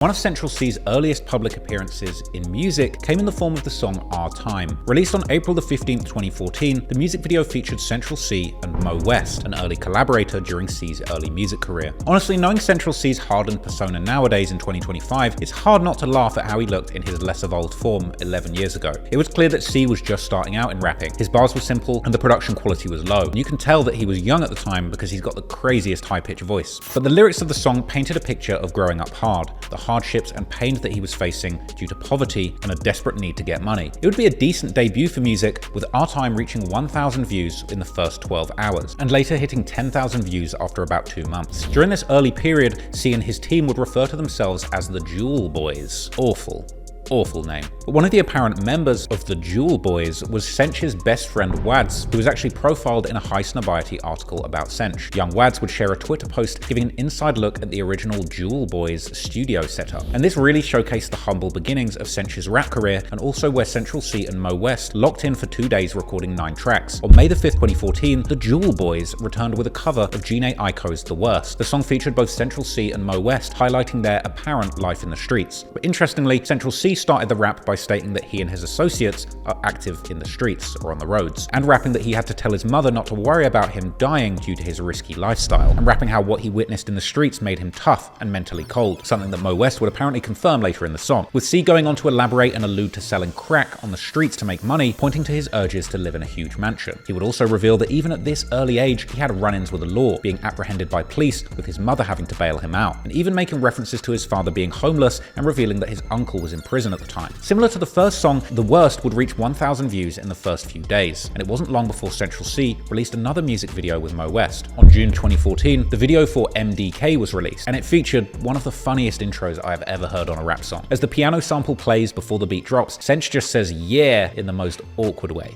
One of Central C's earliest public appearances in music came in the form of the song Our Time. Released on April 15, 2014, the music video featured Central C and Mo West, an early collaborator during C's early music career. Honestly, knowing Central C's hardened persona nowadays in 2025, it's hard not to laugh at how he looked in his less evolved form 11 years ago. It was clear that C was just starting out in rapping. His bars were simple and the production quality was low. And you can tell that he was young at the time because he's got the craziest high-pitched voice. But the lyrics of the song painted a picture of growing up hard, the hardships and pain that he was facing due to poverty and a desperate need to get money. It would be a decent debut for music, with Our Time reaching 1,000 views in the first 12 hours, and later hitting 10,000 views after about 2 months. During this early period, C and his team would refer to themselves as the Jewel Boys. Awful name. But one of the apparent members of the Jewel Boys was Sench's best friend Wads, who was actually profiled in a High Snobiety article about Sench. Young Wads would share a Twitter post giving an inside look at the original Jewel Boys studio setup. And this really showcased the humble beginnings of Sench's rap career, and also where Central C and Mo West locked in for 2 days recording 9 tracks. On May 5th, 2014, the Jewel Boys returned with a cover of Jhené Aiko's The Worst. The song featured both Central C and Mo West, highlighting their apparent life in the streets. But interestingly, Central C started the rap by stating that he and his associates are active in the streets or on the roads, and rapping that he had to tell his mother not to worry about him dying due to his risky lifestyle, and rapping how what he witnessed in the streets made him tough and mentally cold, something that Mo West would apparently confirm later in the song, with C going on to elaborate and allude to selling crack on the streets to make money, pointing to his urges to live in a huge mansion. He would also reveal that even at this early age, he had run-ins with the law, being apprehended by police with his mother having to bail him out, and even making references to his father being homeless and revealing that his uncle was in prison at the time. Similar to the first song, The Worst would reach 1,000 views in the first few days, and it wasn't long before Central C released another music video with Mo West. On June 2014, the video for MDK was released, and it featured one of the funniest intros I have ever heard on a rap song. As the piano sample plays before the beat drops, Sench just says "yeah" in the most awkward way.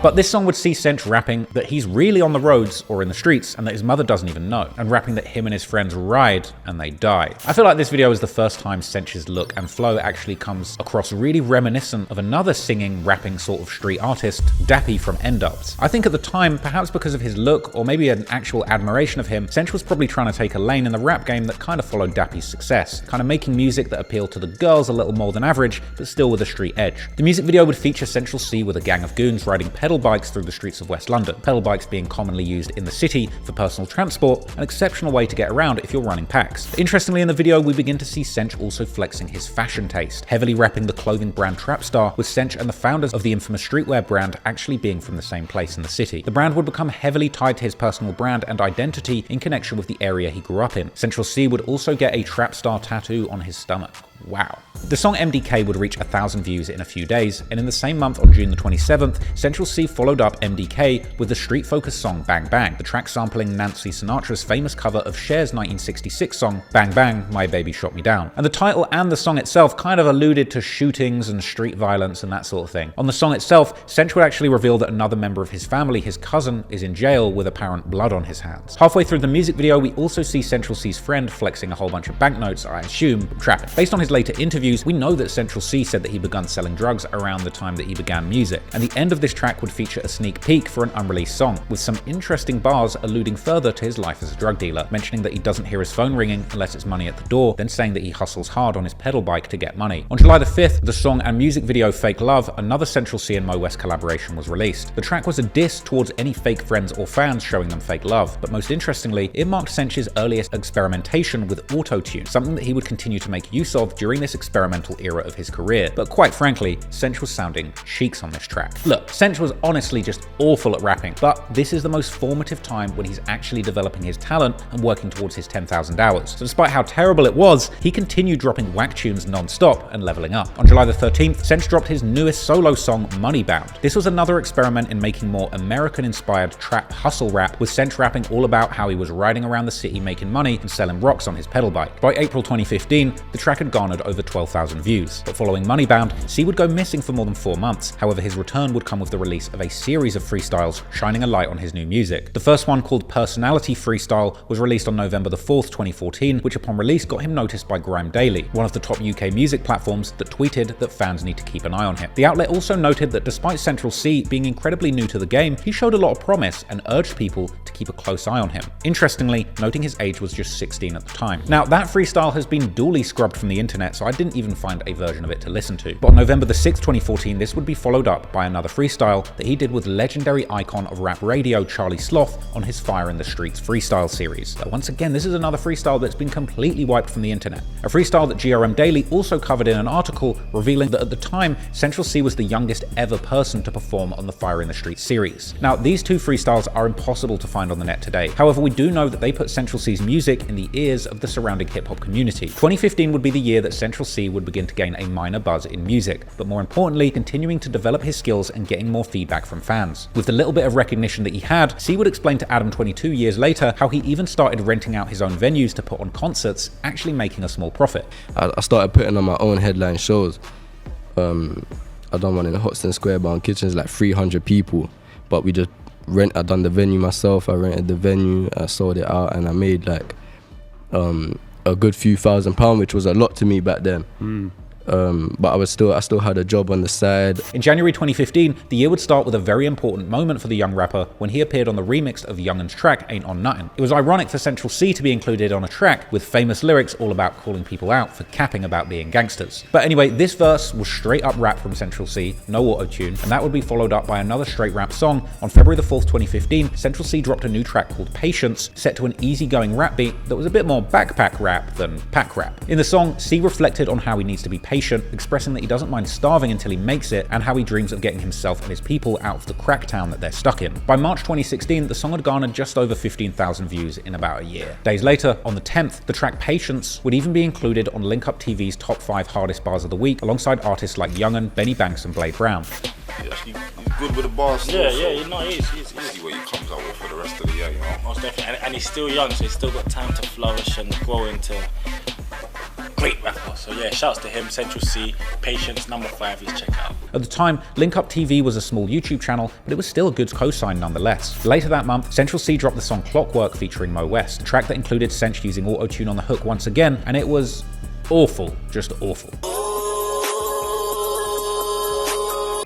But this song would see Sench rapping that he's really on the roads or in the streets and that his mother doesn't even know, and rapping that him and his friends ride and they die. I feel like this video is the first time Sench's look and flow actually comes across really reminiscent of another singing, rapping sort of street artist, Dappy from N-Dubz. I think at the time, perhaps because of his look or maybe an actual admiration of him, Sench was probably trying to take a lane in the rap game that kind of followed Dappy's success, kind of making music that appealed to the girls a little more than average, but still with a street edge. The music video would feature Central C with a gang of goons riding pedal bikes through the streets of West London, pedal bikes being commonly used in the city for personal transport, an exceptional way to get around if you're running packs. But interestingly, in the video, we begin to see Sench also flexing his fashion taste, heavily repping the clothing brand Trapstar, with Sench and the founders of the infamous streetwear brand actually being from the same place in the city. The brand would become heavily tied to his personal brand and identity in connection with the area he grew up in. Central C would also get a Trapstar tattoo on his stomach. Wow. The song MDK would reach 1,000 views in a few days, and in the same month on June the 27th, Central C followed up MDK with the street-focused song Bang Bang, the track sampling Nancy Sinatra's famous cover of Cher's 1966 song Bang Bang, My Baby Shot Me Down. And the title and the song itself kind of alluded to shootings and street violence and that sort of thing. On the song itself, Central would actually reveal that another member of his family, his cousin, is in jail with apparent blood on his hands. Halfway through the music video, we also see Central C's friend flexing a whole bunch of banknotes, I assume, trapping. Based on his later interviews, we know that Central C said that he began selling drugs around the time that he began music, and the end of this track would feature a sneak peek for an unreleased song, with some interesting bars alluding further to his life as a drug dealer, mentioning that he doesn't hear his phone ringing unless it's money at the door, then saying that he hustles hard on his pedal bike to get money. On July the 5th, the song and music video Fake Love, another Central C and Mo West collaboration, was released. The track was a diss towards any fake friends or fans showing them fake love, but most interestingly, it marked Sench's earliest experimentation with auto-tune, something that he would continue to make use of during this experimental era of his career. But quite frankly, Sench was sounding cheeks on this track. Look, Sench was honestly just awful at rapping, but this is the most formative time when he's actually developing his talent and working towards his 10,000 hours. So despite how terrible it was, he continued dropping whack tunes non-stop and leveling up. On July the 13th, Sench dropped his newest solo song, Moneybound. This was another experiment in making more American-inspired trap hustle rap, with Sench rapping all about how he was riding around the city making money and selling rocks on his pedal bike. By April 2015, the track had garnered garnered over 12,000 views. But following Moneybound, C would go missing for more than 4 months. However, his return would come with the release of a series of freestyles shining a light on his new music. The first one, called Personality Freestyle, was released on November the 4th, 2014, which upon release got him noticed by Grime Daily, one of the top UK music platforms, that tweeted that fans need to keep an eye on him. The outlet also noted that despite Central C being incredibly new to the game, he showed a lot of promise and urged people to keep a close eye on him. Interestingly, noting his age was just 16 at the time. Now, that freestyle has been duly scrubbed from the internet, so I didn't even find a version of it to listen to. But on November the 6th, 2014, this would be followed up by another freestyle that he did with legendary icon of rap radio Charlie Sloth on his Fire in the Streets freestyle series. But once again, this is another freestyle that's been completely wiped from the internet. A freestyle that GRM Daily also covered in an article revealing that at the time, Central C was the youngest ever person to perform on the Fire in the Streets series. Now, these two freestyles are impossible to find on the net today. However, we do know that they put Central C's music in the ears of the surrounding hip-hop community. 2015 would be the year that Central C would begin to gain a minor buzz in music, but more importantly, continuing to develop his skills and getting more feedback from fans. With the little bit of recognition that he had, C would explain to Adam 22 years later how he even started renting out his own venues to put on concerts, actually making a small profit. I started putting on my own headline shows. I done one in Hoxton Square Bar and Kitchens, like 300 people, but I done the venue myself. I rented the venue, I sold it out, and I made like a good few £1,000, which was a lot to me back then. But I still had a job on the side. In January 2015, the year would start with a very important moment for the young rapper when he appeared on the remix of Youngun's track Ain't On Nuttin'. It was ironic for Central C to be included on a track with famous lyrics all about calling people out for capping about being gangsters. But anyway, this verse was straight up rap from Central C, no auto-tune, and that would be followed up by another straight rap song. On February the 4th, 2015, Central C dropped a new track called Patience, set to an easygoing rap beat that was a bit more backpack rap than pack rap. In the song, C reflected on how he needs to be patient, expressing that he doesn't mind starving until he makes it, and how he dreams of getting himself and his people out of the crack town that they're stuck in. By March 2016, the song had garnered just over 15,000 views in about a year. Days later, on the 10th, the track Patience would even be included on Link Up TV's top 5 hardest bars of the week, alongside artists like Youngun, Benny Banks, and Blade Brown. He's good with the bars still. He's See what he comes out with for the rest of the year, you know. most definitely, and he's still young, so he's still got time to flourish and grow into great rapper. So yeah, shouts to him. Central C, Patience, number 5, he's check out. At the time, Link Up TV was a small YouTube channel, but it was still a good cosign nonetheless. Later that month, Central C dropped the song Clockwork featuring Mo West, a track that included Central using auto-tune on the hook once again, and it was awful, just awful.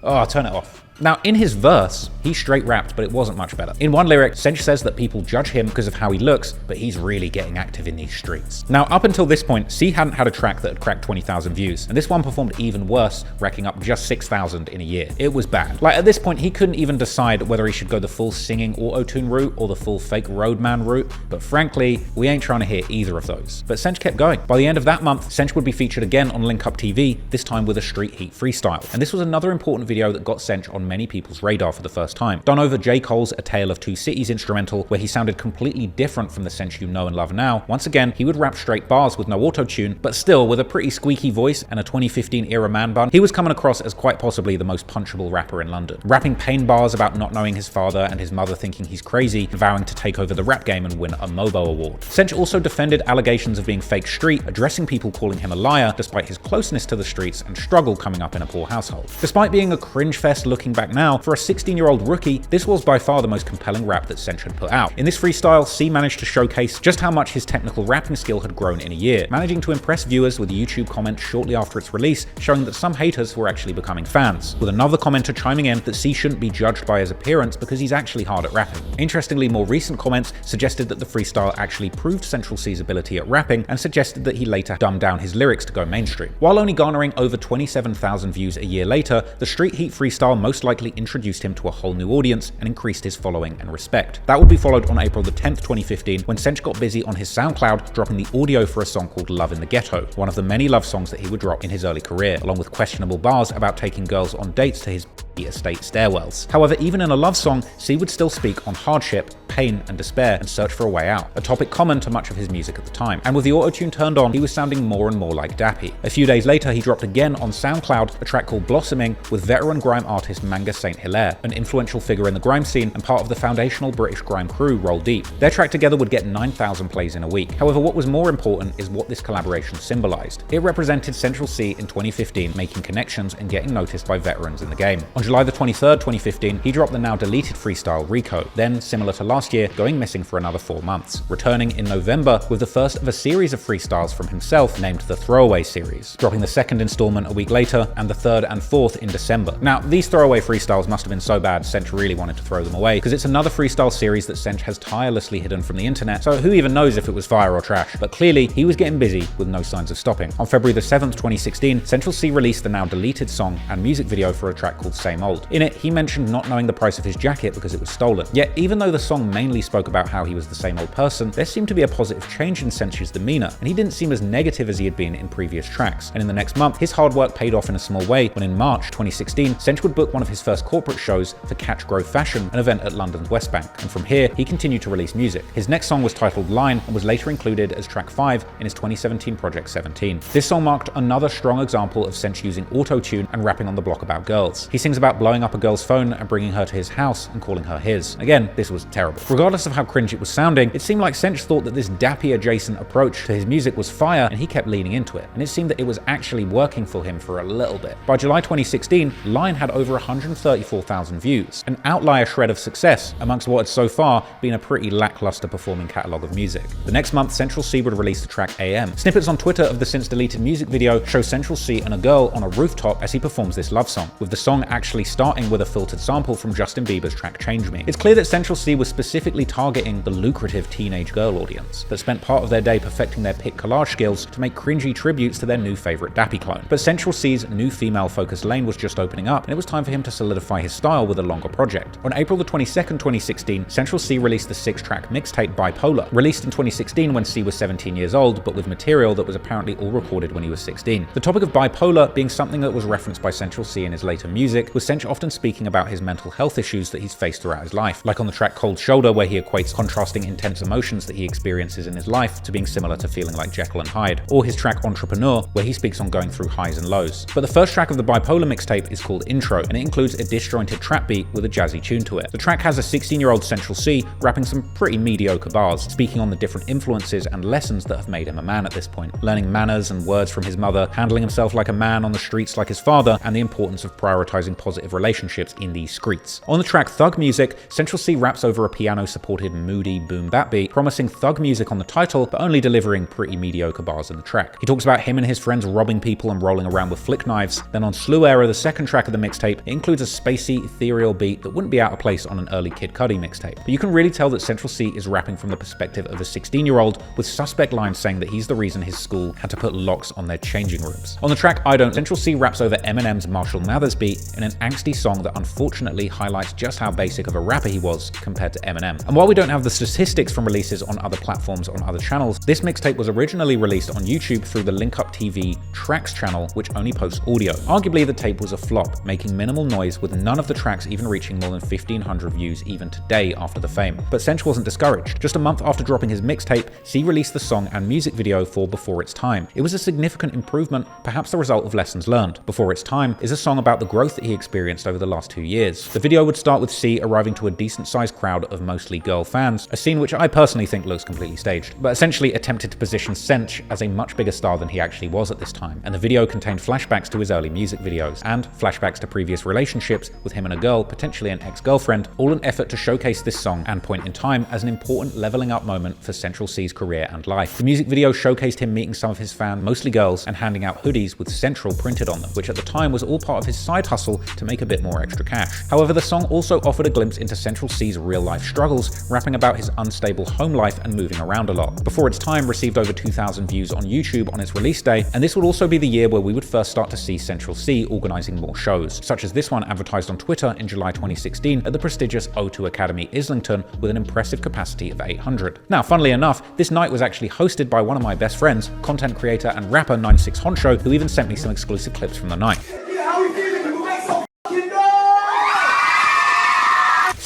Oh, turn it off. Now, in his verse, he straight rapped, but it wasn't much better. In one lyric, Sench says that people judge him because of how he looks, but he's really getting active in these streets. Now, up until this point, C hadn't had a track that had cracked 20,000 views, and this one performed even worse, racking up just 6,000 in a year. It was bad. Like, at this point, he couldn't even decide whether he should go the full singing auto-tune route or the full fake roadman route, but frankly, we ain't trying to hear either of those. But Sench kept going. By the end of that month, Sench would be featured again on Link Up TV, this time with a Street Heat freestyle. And this was another important video that got Sench on many people's radar for the first time. Done over J. Cole's A Tale of Two Cities instrumental, where he sounded completely different from the Sench you know and love now. Once again, he would rap straight bars with no auto-tune, but still with a pretty squeaky voice and a 2015 era man bun, he was coming across as quite possibly the most punchable rapper in London. Rapping pain bars about not knowing his father and his mother thinking he's crazy, vowing to take over the rap game and win a Mobo award. Sench also defended allegations of being fake street, addressing people calling him a liar despite his closeness to the streets and struggle coming up in a poor household. Despite being a cringe fest looking back now, for a 16-year-old rookie, this was by far the most compelling rap that Sench had put out. In this freestyle, C managed to showcase just how much his technical rapping skill had grown in a year, managing to impress viewers with a YouTube comment shortly after its release, showing that some haters were actually becoming fans, with another commenter chiming in that C shouldn't be judged by his appearance because he's actually hard at rapping. Interestingly, more recent comments suggested that the freestyle actually proved Central C's ability at rapping and suggested that he later dumbed down his lyrics to go mainstream. While only garnering over 27,000 views a year later, the Street Heat freestyle most likely introduced him to a whole new audience and increased his following and respect. That would be followed on April the 10th, 2015, when Sench got busy on his SoundCloud, dropping the audio for a song called Love in the Ghetto, one of the many love songs that he would drop in his early career, along with questionable bars about taking girls on dates to his the estate stairwells. However, even in a love song, C would still speak on hardship, pain and despair, and search for a way out, a topic common to much of his music at the time. And with the auto-tune turned on, he was sounding more and more like Dappy. A few days later, he dropped again on SoundCloud a track called Blossoming with veteran grime artist Manga St. Hilaire, an influential figure in the grime scene and part of the foundational British grime crew Roll Deep. Their track together would get 9,000 plays in a week. However, what was more important is what this collaboration symbolized. It represented Central C in 2015 making connections and getting noticed by veterans in the game. On July the 23rd, 2015, he dropped the now deleted freestyle Rico, then, similar to last year, going missing for another 4 months, returning in November with the first of a series of freestyles from himself named the Throwaway Series, dropping the second installment a week later and the third and fourth in December. Now, these throwaway freestyles must have been so bad Sench really wanted to throw them away, because it's another freestyle series that Sench has tirelessly hidden from the internet, so who even knows if it was fire or trash. But clearly, he was getting busy with no signs of stopping. On February the 7th, 2016, Central C released the now deleted song and music video for a track called Same Old. In it, he mentioned not knowing the price of his jacket because it was stolen. Yet, even though the song mainly spoke about how he was the same old person, there seemed to be a positive change in Sench's demeanor, and he didn't seem as negative as he had been in previous tracks. And in the next month, his hard work paid off in a small way when in March 2016, Sench would book one of his first corporate shows for Catch Growth Fashion, an event at London's West Bank. And from here, he continued to release music. His next song was titled Line and was later included as track 5 in his 2017 project 17. This song marked another strong example of Sench using auto-tune and rapping on the block about girls. He sings about blowing up a girl's phone and bringing her to his house and calling her his. Again, this was terrible. Regardless of how cringe it was sounding, it seemed like Sench thought that this dappy adjacent approach to his music was fire, and he kept leaning into it. And it seemed that it was actually working for him for a little bit. By July 2016, Line had over 134,000 views, an outlier shred of success amongst what had so far been a pretty lackluster performing catalogue of music. The next month, Central C would release the track AM. Snippets on Twitter of the since deleted music video show Central C and a girl on a rooftop as he performs this love song, with the song actually starting with a filtered sample from Justin Bieber's track Change Me. It's clear that Central C was specifically targeting the lucrative teenage girl audience that spent part of their day perfecting their pic collage skills to make cringy tributes to their new favorite Dappy clone. But Central C's new female-focused lane was just opening up, and it was time for him to solidify his style with a longer project. On April the 22nd, 2016, Central C released the 6-track mixtape Bipolar, released in 2016 when C was 17 years old, but with material that was apparently all recorded when he was 16. The topic of bipolar being something that was referenced by Central C in his later music, with Sench often speaking about his mental health issues that he's faced throughout his life, like on the track Cold Shoulder, where he equates contrasting intense emotions that he experiences in his life to being similar to feeling like Jekyll and Hyde, or his track Entrepreneur, where he speaks on going through highs and lows. But the first track of the Bipolar mixtape is called Intro, and it includes a disjointed trap beat with a jazzy tune to it. The track has a 16-year-old Central C rapping some pretty mediocre bars, speaking on the different influences and lessons that have made him a man at this point, learning manners and words from his mother, handling himself like a man on the streets like his father, and the importance of prioritizing positive relationships in these streets. On the track Thug Music, Central C raps over a piano-supported moody boom bap beat, promising thug music on the title, but only delivering pretty mediocre bars in the track. He talks about him and his friends robbing people and rolling around with flick knives. Then on Slew Era, the second track of the mixtape, it includes a spacey, ethereal beat that wouldn't be out of place on an early Kid Cudi mixtape. But you can really tell that Central C is rapping from the perspective of a 16-year-old, with suspect lines saying that he's the reason his school had to put locks on their changing rooms. On the track I Don't, Central C raps over Eminem's Marshall Mathers beat in an angsty song that unfortunately highlights just how basic of a rapper he was compared to Eminem. And while we don't have the statistics from releases on other platforms on other channels, this mixtape was originally released on YouTube through the Link Up TV Tracks channel, which only posts audio. Arguably, the tape was a flop, making minimal noise, with none of the tracks even reaching more than 1,500 views even today after the fame. But Sench wasn't discouraged. Just a month after dropping his mixtape, C released the song and music video for Before It's Time. It was a significant improvement, perhaps the result of lessons learned. Before It's Time is a song about the growth that he experienced over the last 2 years. The video would start with C arriving to a decent-sized crowd of mostly girl fans, a scene which I personally think looks completely staged, but essentially attempted to position Sench as a much bigger star than he actually was at this time. And the video contained flashbacks to his early music videos, and flashbacks to previous relationships with him and a girl, potentially an ex-girlfriend, all an effort to showcase this song and point in time as an important leveling up moment for Central C's career and life. The music video showcased him meeting some of his fans, mostly girls, and handing out hoodies with Central printed on them, which at the time was all part of his side hustle to make a bit more extra cash. However, the song also offered a glimpse into Central C's real-life struggles, rapping about his unstable home life and moving around a lot. Before Its Time received over 2,000 views on YouTube on its release day, and this would also be the year where we would first start to see Central C organising more shows, such as this one advertised on Twitter in July 2016 at the prestigious O2 Academy Islington with an impressive capacity of 800. Now, funnily enough, this night was actually hosted by one of my best friends, content creator and rapper 96 Honcho, who even sent me some exclusive clips from the night. How we feeling? You make some f***ing noise!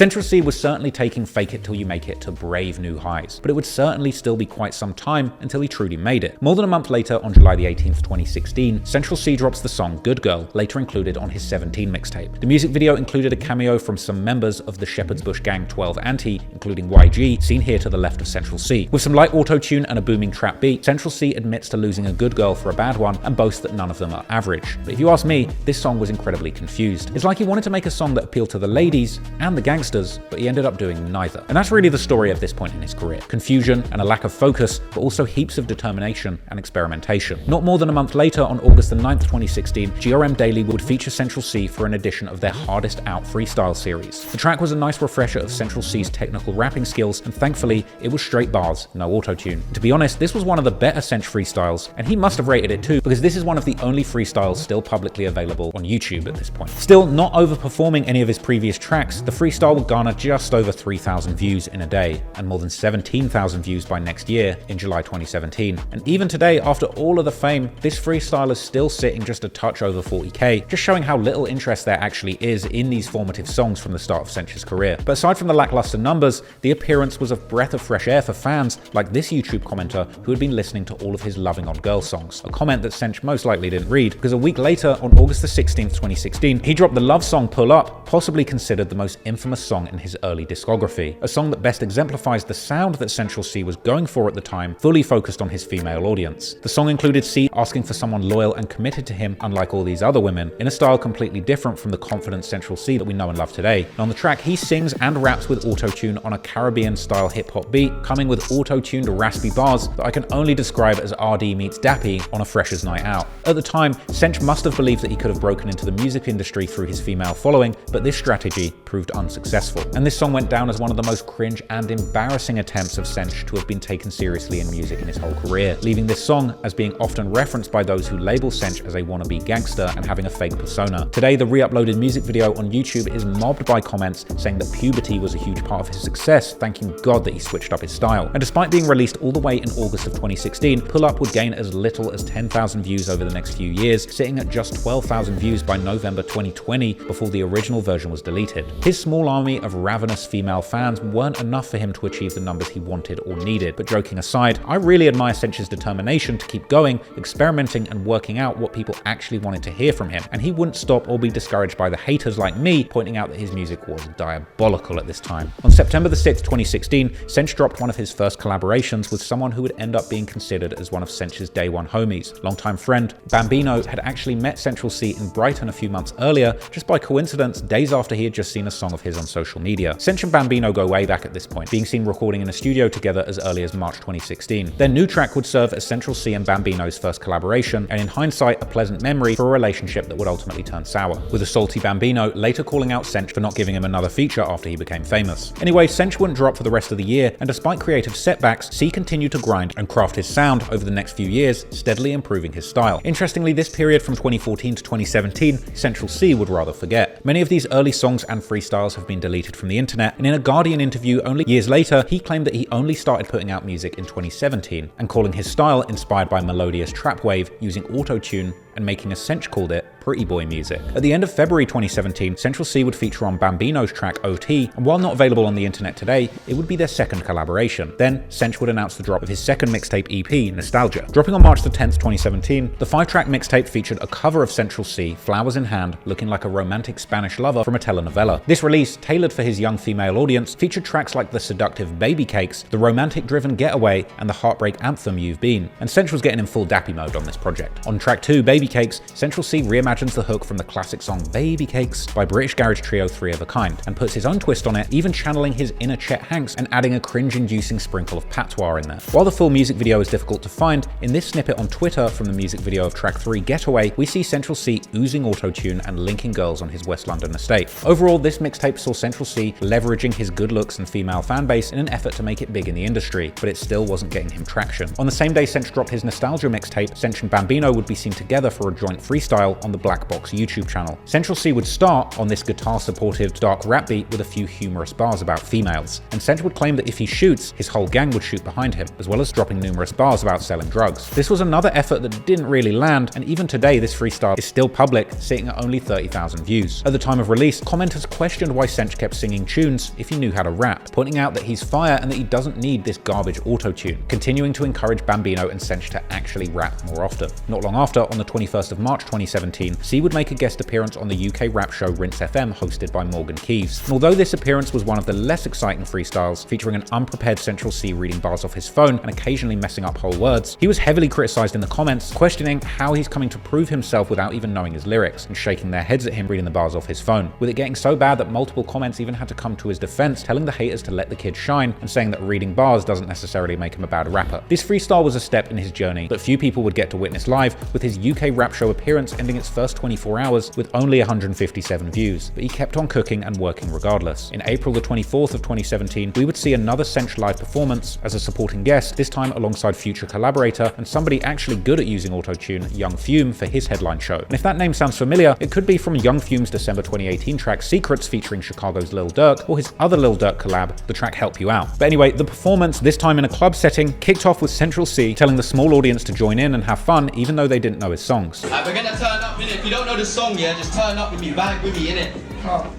Central C was certainly taking Fake It Till You Make It to brave new highs, but it would certainly still be quite some time until he truly made it. More than a month later, on July the 18th, 2016, Central C drops the song Good Girl, later included on his 17 mixtape. The music video included a cameo from some members of the Shepherd's Bush Gang 12 Anti, including YG, seen here to the left of Central C. With some light auto-tune and a booming trap beat, Central C admits to losing a good girl for a bad one and boasts that none of them are average. But if you ask me, this song was incredibly confused. It's like he wanted to make a song that appealed to the ladies and the gangsters, but he ended up doing neither. And that's really the story at this point in his career. Confusion and a lack of focus, but also heaps of determination and experimentation. Not more than a month later, on August the 9th, 2016, GRM Daily would feature Central C for an edition of their Hardest Out freestyle series. The track was a nice refresher of Central C's technical rapping skills, and thankfully, it was straight bars, no auto-tune. To be honest, this was one of the better Centr freestyles, and he must have rated it too, because this is one of the only freestyles still publicly available on YouTube at this point. Still, not overperforming any of his previous tracks, the freestyle would garner just over 3,000 views in a day, and more than 17,000 views by next year, in July 2017. And even today, after all of the fame, this freestyle is still sitting just a touch over 40k, just showing how little interest there actually is in these formative songs from the start of Centr's career. But aside from the lackluster numbers, the appearance was a breath of fresh air for fans like this YouTube commenter who had been listening to all of his Loving on Girls songs, a comment that Centr most likely didn't read, because a week later, on August the 16th, 2016, he dropped the love song Pull Up, possibly considered the most infamous song in his early discography, a song that best exemplifies the sound that Central C was going for at the time, fully focused on his female audience. The song included C asking for someone loyal and committed to him, unlike all these other women, in a style completely different from the confident Central C that we know and love today. And on the track, he sings and raps with auto-tune on a Caribbean-style hip-hop beat, coming with auto-tuned raspy bars that I can only describe as RD meets Dappy on a Freshers' Night Out. At the time, Centr must have believed that he could have broken into the music industry through his female following, but this strategy proved unsuccessful. And this song went down as one of the most cringe and embarrassing attempts of Centr to have been taken seriously in music in his whole career, leaving this song as being often referenced by those who label Centr as a wannabe gangster and having a fake persona. Today, the re-uploaded music video on YouTube is mobbed by comments saying that puberty was a huge part of his success, thanking God that he switched up his style. And despite being released all the way in August of 2016, Pull Up would gain as little as 10,000 views over the next few years, sitting at just 12,000 views by November 2020 before the original version was deleted. His small army of ravenous female fans weren't enough for him to achieve the numbers he wanted or needed, but joking aside, I really admire Centr's determination to keep going, experimenting and working out what people actually wanted to hear from him, and he wouldn't stop or be discouraged by the haters like me pointing out that his music was diabolical at this time. On September the 6th, 2016, Centr dropped one of his first collaborations with someone who would end up being considered as one of Centr's day one homies. Longtime friend Bambino had actually met Central C in Brighton a few months earlier, just by coincidence, days after he had just seen a song of his on social media. Centr and Bambino go way back at this point, being seen recording in a studio together as early as March 2016. Their new track would serve as Central C and Bambino's first collaboration, and in hindsight, a pleasant memory for a relationship that would ultimately turn sour, with a salty Bambino later calling out Centr for not giving him another feature after he became famous. Anyway, Centr wouldn't drop for the rest of the year, and despite creative setbacks, C continued to grind and craft his sound over the next few years, steadily improving his style. Interestingly, this period from 2014 to 2017, Central C would rather forget. Many of these early songs and freestyles have been deleted from the internet, and in a Guardian interview only years later, he claimed that he only started putting out music in 2017, and calling his style inspired by melodious trap wave using auto-tune and making, as Centr called it, pretty boy music. At the end of February 2017, Central C would feature on Bambino's track OT, and while not available on the internet today, it would be their second collaboration. Then, Centr would announce the drop of his second mixtape EP, Nostalgia. Dropping on March the 10th, 2017, the 5-track mixtape featured a cover of Central C, flowers in hand, looking like a romantic Spanish lover from a telenovela. This release, tailored for his young female audience, featured tracks like the seductive Baby Cakes, the romantic-driven Getaway, and the heartbreak anthem You've Been. And Centr was getting in full Dappy mode on this project. On track 2, Baby Cakes, Central C reimagines the hook from the classic song Baby Cakes by British garage trio 3 of a Kind, and puts his own twist on it, even channeling his inner Chet Hanks and adding a cringe-inducing sprinkle of patois in there. While the full music video is difficult to find, in this snippet on Twitter from the music video of track 3 Getaway, we see Central C oozing auto-tune and linking girls on his West London estate. Overall, this mixtape saw Central C leveraging his good looks and female fanbase in an effort to make it big in the industry, but it still wasn't getting him traction. On the same day Centr dropped his Nostalgia mixtape, Centr and Bambino would be seen together for a joint freestyle on the Black Box YouTube channel. Central C would start on this guitar-supported dark rap beat with a few humorous bars about females, and Central would claim that if he shoots, his whole gang would shoot behind him, as well as dropping numerous bars about selling drugs. This was another effort that didn't really land, and even today this freestyle is still public, sitting at only 30,000 views. At the time of release, commenters questioned why Sench kept singing tunes if he knew how to rap, pointing out that he's fire and that he doesn't need this garbage auto-tune, continuing to encourage Bambino and Sench to actually rap more often. Not long after, on the 21st of March 2017, C would make a guest appearance on the UK rap show Rinse FM hosted by Morgan Keeves. And although this appearance was one of the less exciting freestyles, featuring an unprepared Central C reading bars off his phone and occasionally messing up whole words, he was heavily criticised in the comments, questioning how he's coming to prove himself without even knowing his lyrics, and shaking their heads at him reading the bars off his phone, with it getting so bad that multiple comments even had to come to his defense, telling the haters to let the kid shine and saying that reading bars doesn't necessarily make him a bad rapper. This freestyle was a step in his journey that few people would get to witness live, with his UK rap show appearance ending its first 24 hours with only 157 views, but he kept on cooking and working regardless. In April the 24th of 2017, we would see another Sench live performance as a supporting guest, this time alongside future collaborator and somebody actually good at using auto-tune, Young Fume, for his headline show. And if that name sounds familiar, it could be from Young Fume's December 2018 track Secrets featuring Chicago's Lil Durk, or his other Lil Durk collab, the track Help You Out. But anyway, the performance, this time in a club setting, kicked off with Central C telling the small audience to join in and have fun even though they didn't know his songs. We're gonna turn up, innit? If you don't know the song, yeah, just turn up with me, vibe with me, innit? Oh.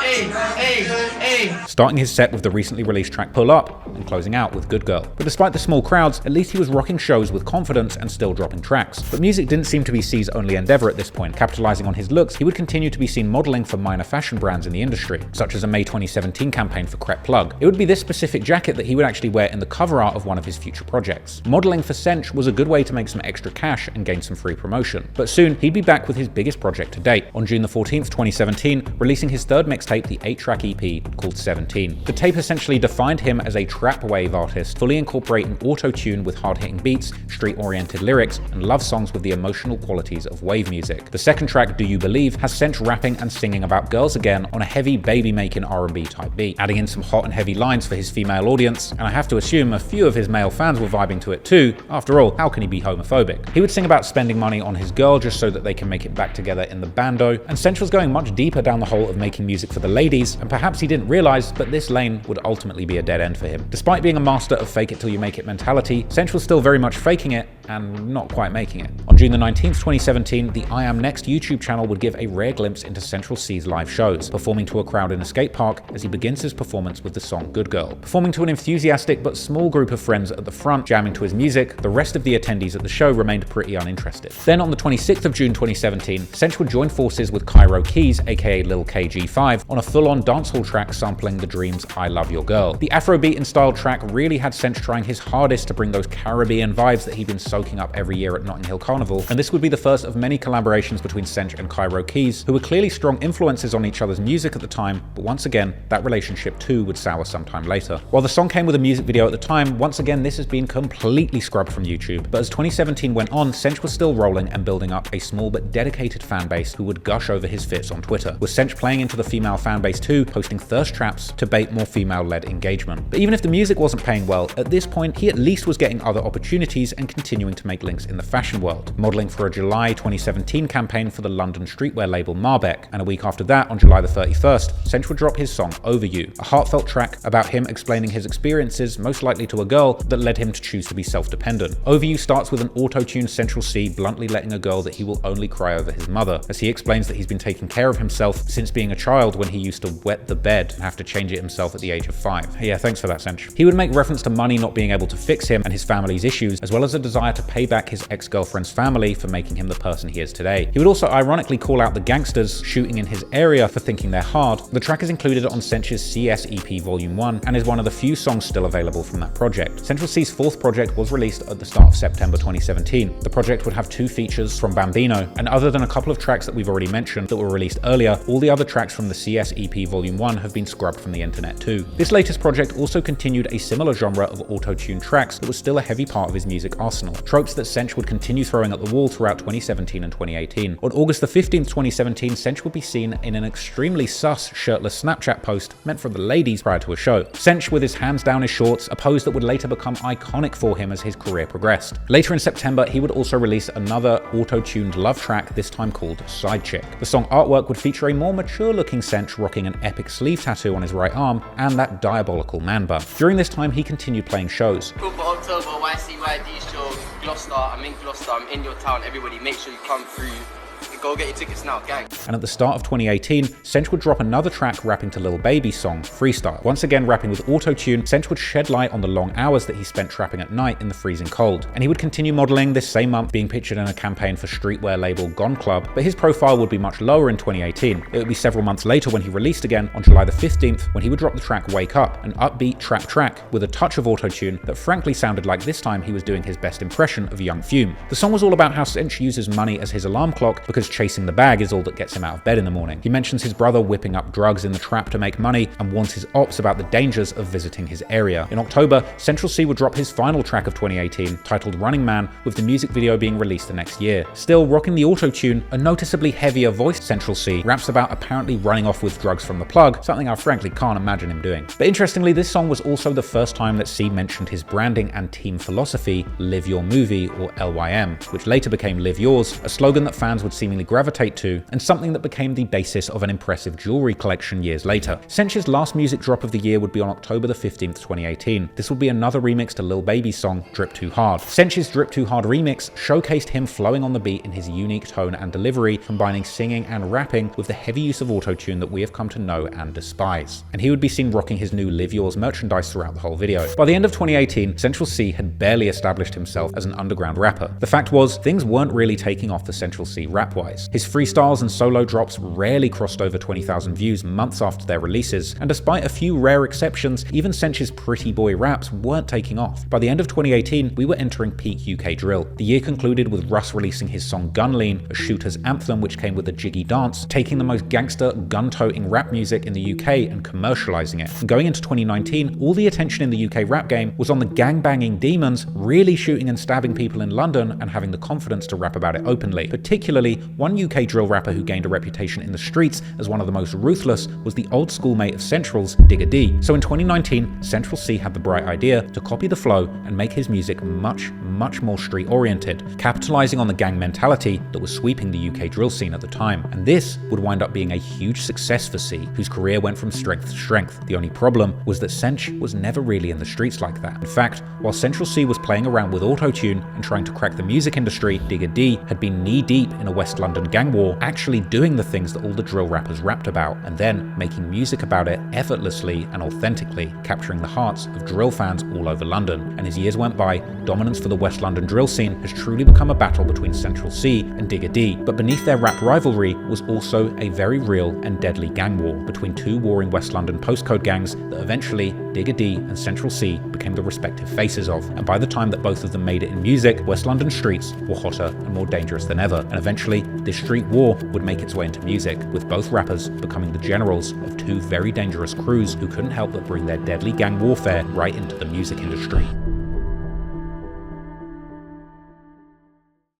Hey, hey, hey. Starting his set with the recently released track Pull Up, and closing out with Good Girl. But despite the small crowds, at least he was rocking shows with confidence and still dropping tracks. But music didn't seem to be C's only endeavor at this point. Capitalizing on his looks, he would continue to be seen modeling for minor fashion brands in the industry, such as a May 2017 campaign for Crep Plug. It would be this specific jacket that he would actually wear in the cover art of one of his future projects. Modeling for Sench was a good way to make some extra cash and gain some free promotion. But soon, he'd be back with his biggest project to date. On June the 14th, 2017, releasing his third mixtape, the 8-track EP called 17. The tape essentially defined him as a trap wave artist, fully incorporating auto-tune with hard-hitting beats, street-oriented lyrics, and love songs with the emotional qualities of wave music. The second track, Do You Believe, has Sench rapping and singing about girls again on a heavy baby-making R&B type beat, adding in some hot and heavy lines for his female audience, and I have to assume a few of his male fans were vibing to it too. After all, how can he be homophobic? He would sing about spending money on his girl just so that they can make it back together in the bando, and Sench was going much deeper down the hole of making music for the ladies, and perhaps he didn't realize, but this lane would ultimately be a dead end for him. Despite being a master of fake it till you make it mentality, Sench was still very much faking it and not quite making it. On June the 19th, 2017, the I Am Next YouTube channel would give a rare glimpse into Central C's live shows, performing to a crowd in a skate park as he begins his performance with the song Good Girl. Performing to an enthusiastic but small group of friends at the front, jamming to his music, the rest of the attendees at the show remained pretty uninterested. Then on the 26th of June 2017, Sench would join forces with Cairo Keys, aka Lil KG5, on a full-on dancehall track sampling The Dream's I Love Your Girl. The Afrobeat and style track really had Sench trying his hardest to bring those Caribbean vibes that he'd been soaking up every year at Notting Hill Carnival, and this would be the first of many collaborations between Sench and Cairo Keys, who were clearly strong influences on each other's music at the time, but once again, that relationship too would sour sometime later. While the song came with a music video at the time, once again this has been completely scrubbed from YouTube, but as 2017 went on, Sench was still rolling and building up a small but dedicated fan base who would gush over his fits on Twitter, with Sench playing into the female fan base too, posting thirst traps to bait more female-led engagement. But even if the music wasn't paying well, at this point he at least was getting other opportunities and continuing to make links in the fashion world, modeling for a July 2017 campaign for the London streetwear label Marbeck, and a week after that, on July the 31st, Sench would drop his song Over You, a heartfelt track about him explaining his experiences, most likely to a girl, that led him to choose to be self-dependent. Over You starts with an auto-tuned Central C bluntly letting a girl that he will only cry over his mother, as he explains that he's been taking care of himself since being a child when he used to wet the bed and have to change it himself at the age of 5. Yeah, thanks for that, Sench. He would make reference to money not being able to fix him and his family's issues, as well as a desire to pay back his ex-girlfriend's family for making him the person he is today. He would also ironically call out the gangsters shooting in his area for thinking they're hard. The track is included on Sench's CS EP Volume 1 and is one of the few songs still available from that project. Central C's fourth project was released at the start of September 2017. The project would have 2 features from Bambino, and other than a couple of tracks that we've already mentioned that were released earlier, all the other tracks from the CS EP Volume 1 have been scrubbed from the internet too. This latest project also continued a similar genre of auto-tune tracks that was still a heavy part of his music arsenal, himself, tropes that Sench would continue throwing at the wall throughout 2017 and 2018. On August the 15th, 2017, Sench would be seen in an extremely sus shirtless Snapchat post meant for the ladies prior to a show. Sench with his hands down his shorts, a pose that would later become iconic for him as his career progressed. Later in September, he would also release another auto-tuned love track, this time called Side Chick. The song artwork would feature a more mature-looking Sench rocking an epic sleeve tattoo on his right arm and that diabolical man bun. During this time, he continued playing shows. Cool for October, YCYD show, Gloucester, I'm in Gloucester, I'm in your town, everybody make sure you come through. Go get your tickets now, gang. And at the start of 2018, Sench would drop another track rapping to Lil Baby's song, Freestyle. Once again rapping with auto-tune, Sench would shed light on the long hours that he spent trapping at night in the freezing cold. And he would continue modeling this same month, being pictured in a campaign for streetwear label Gone Club, but his profile would be much lower in 2018. It would be several months later when he released again on July the 15th, when he would drop the track Wake Up, an upbeat trap track with a touch of auto-tune that frankly sounded like this time he was doing his best impression of Young Fume. The song was all about how Sench uses money as his alarm clock because chasing the bag is all that gets him out of bed in the morning. He mentions his brother whipping up drugs in the trap to make money and warns his ops about the dangers of visiting his area. In October, Central C would drop his final track of 2018, titled Running Man, with the music video being released the next year. Still rocking the auto-tune, a noticeably heavier voiced Central C raps about apparently running off with drugs from the plug, something I frankly can't imagine him doing. But interestingly, this song was also the first time that C mentioned his branding and team philosophy, Live Your Movie, or LYM, which later became Live Yours, a slogan that fans would seemingly gravitate to, and something that became the basis of an impressive jewelry collection years later. Sench's last music drop of the year would be on October the 15th, 2018. This would be another remix to Lil Baby's song, Drip Too Hard. Sench's Drip Too Hard remix showcased him flowing on the beat in his unique tone and delivery, combining singing and rapping with the heavy use of autotune that we have come to know and despise. And he would be seen rocking his new Live Yours merchandise throughout the whole video. By the end of 2018, Central C had barely established himself as an underground rapper. The fact was, things weren't really taking off for Central C rap-wise. His freestyles and solo drops rarely crossed over 20,000 views months after their releases, and despite a few rare exceptions, even Sench's pretty boy raps weren't taking off. By the end of 2018, we were entering peak UK drill. The year concluded with Russ releasing his song Gun Lean, a shooter's anthem which came with a jiggy dance, taking the most gangster, gun-toting rap music in the UK and commercializing it. And going into 2019, all the attention in the UK rap game was on the gang-banging demons really shooting and stabbing people in London and having the confidence to rap about it openly. Particularly, one UK drill rapper who gained a reputation in the streets as one of the most ruthless was the old schoolmate of Central's, Digga D. So in 2019, Central C had the bright idea to copy the flow and make his music much more street-oriented, capitalizing on the gang mentality that was sweeping the UK drill scene at the time. And this would wind up being a huge success for C, whose career went from strength to strength. The only problem was that Sench was never really in the streets like that. In fact, while Central C was playing around with auto-tune and trying to crack the music industry, Digga D had been knee-deep in a West London gang war, actually doing the things that all the drill rappers rapped about, and then making music about it effortlessly and authentically, capturing the hearts of drill fans all over London. And as years went by, dominance for the West London drill scene has truly become a battle between Central C and Digga D, but beneath their rap rivalry was also a very real and deadly gang war between two warring West London postcode gangs that eventually Digga D and Central C became the respective faces of. And by the time that both of them made it in music, West London streets were hotter and more dangerous than ever, and eventually this street war would make its way into music, with both rappers becoming the generals of two very dangerous crews who couldn't help but bring their deadly gang warfare right into the music industry.